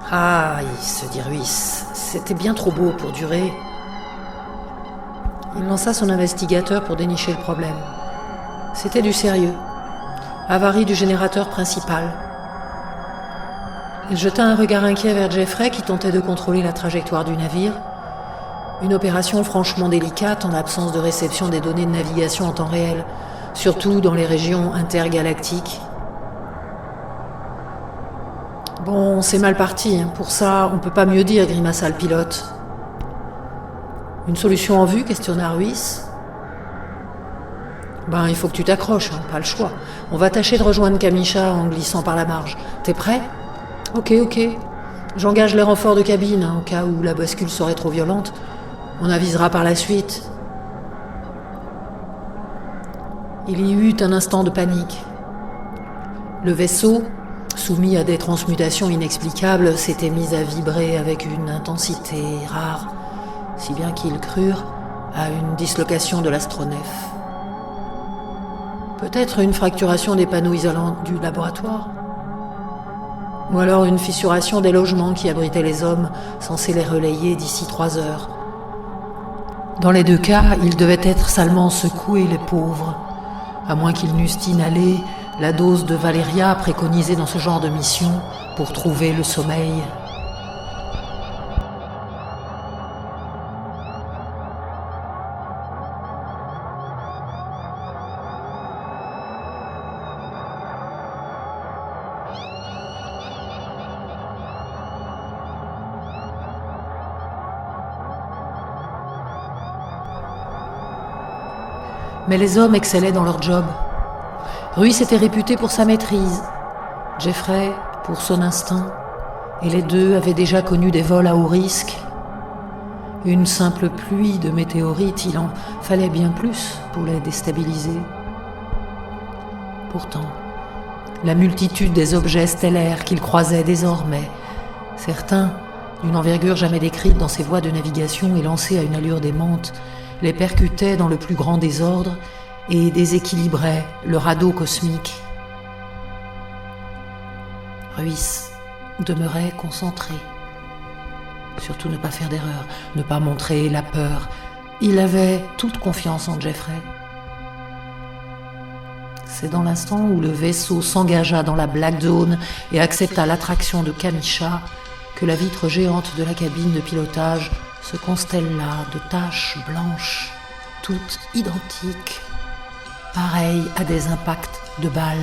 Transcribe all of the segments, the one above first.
Ah, il se dit Ruiz, c'était bien trop beau pour durer. Il lança son investigateur pour dénicher le problème. C'était du sérieux. Avarie du générateur principal. Il jeta un regard inquiet vers Jeffrey qui tentait de contrôler la trajectoire du navire. Une opération franchement délicate en l'absence de réception des données de navigation en temps réel, surtout dans les régions intergalactiques. Bon, c'est mal parti. Pour ça, on peut pas mieux dire, grimaça le pilote. Une solution en vue, questionna Ruiz. Il faut que tu t'accroches, pas le choix. On va tâcher de rejoindre Kamisha en glissant par la marge. T'es prêt ? Ok. J'engage les renforts de cabine, au cas où la bascule serait trop violente. On avisera par la suite. Il y eut un instant de panique. Le vaisseau, soumis à des transmutations inexplicables, s'était mis à vibrer avec une intensité rare, si bien qu'ils crurent à une dislocation de l'astronef. Peut-être une fracturation des panneaux isolants du laboratoire ? Ou alors une fissuration des logements qui abritaient les hommes, censés les relayer d'ici 3 heures. Dans les 2 cas, ils devaient être salement secoués, les pauvres, à moins qu'ils n'eussent inhalé la dose de Valeria préconisée dans ce genre de mission pour trouver le sommeil. Mais les hommes excellaient dans leur job. Ruiz était réputé pour sa maîtrise, Jeffrey pour son instinct, et les deux avaient déjà connu des vols à haut risque. Une simple pluie de météorites, il en fallait bien plus pour les déstabiliser. Pourtant, la multitude des objets stellaires qu'ils croisaient désormais, certains d'une envergure jamais décrite dans ces voies de navigation et lancés à une allure démente, les percutaient dans le plus grand désordre et déséquilibraient le radeau cosmique. Ruiz demeurait concentré. Surtout ne pas faire d'erreur, ne pas montrer la peur. Il avait toute confiance en Jeffrey. C'est dans l'instant où le vaisseau s'engagea dans la Black Zone et accepta l'attraction de Kamisha que la vitre géante de la cabine de pilotage se constella de taches blanches, toutes identiques, pareilles à des impacts de balles.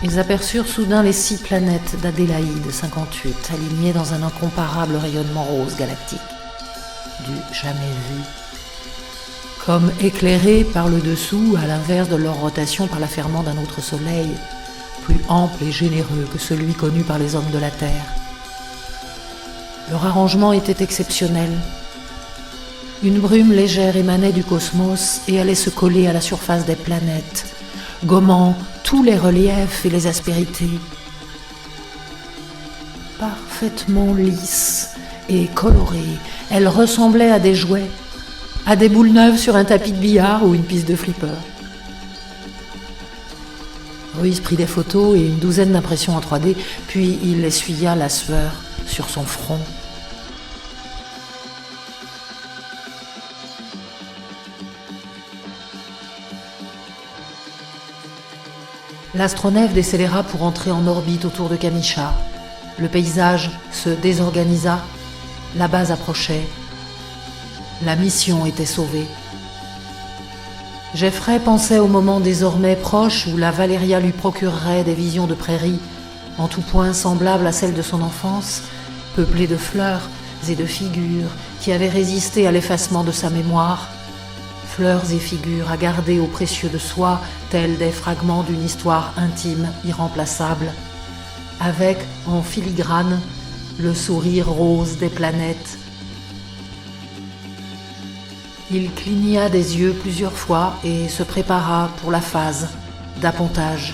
Ils aperçurent soudain les 6 planètes d'Adélaïde 58, alignées dans un incomparable rayonnement rose galactique, du jamais vu. Comme éclairées par le dessous, à l'inverse de leur rotation par l'affairement d'un autre soleil, plus ample et généreux que celui connu par les hommes de la Terre. Leur arrangement était exceptionnel. Une brume légère émanait du cosmos et allait se coller à la surface des planètes, gommant tous les reliefs et les aspérités. Parfaitement lisses et colorées, elles ressemblaient à des jouets, à des boules neuves sur un tapis de billard ou une piste de flipper. Ruiz prit des photos et une douzaine d'impressions en 3D, puis il essuya la sueur sur son front. L'astronef décéléra pour entrer en orbite autour de Kamisha. Le paysage se désorganisa, la base approchait. La mission était sauvée. Jeffrey pensait au moment désormais proche où la Valeria lui procurerait des visions de prairies, en tout point semblables à celles de son enfance, peuplées de fleurs et de figures qui avaient résisté à l'effacement de sa mémoire. Fleurs et figures à garder au précieux de soi, tels des fragments d'une histoire intime, irremplaçable, avec, en filigrane, le sourire rose des planètes. Il cligna des yeux plusieurs fois et se prépara pour la phase d'appontage.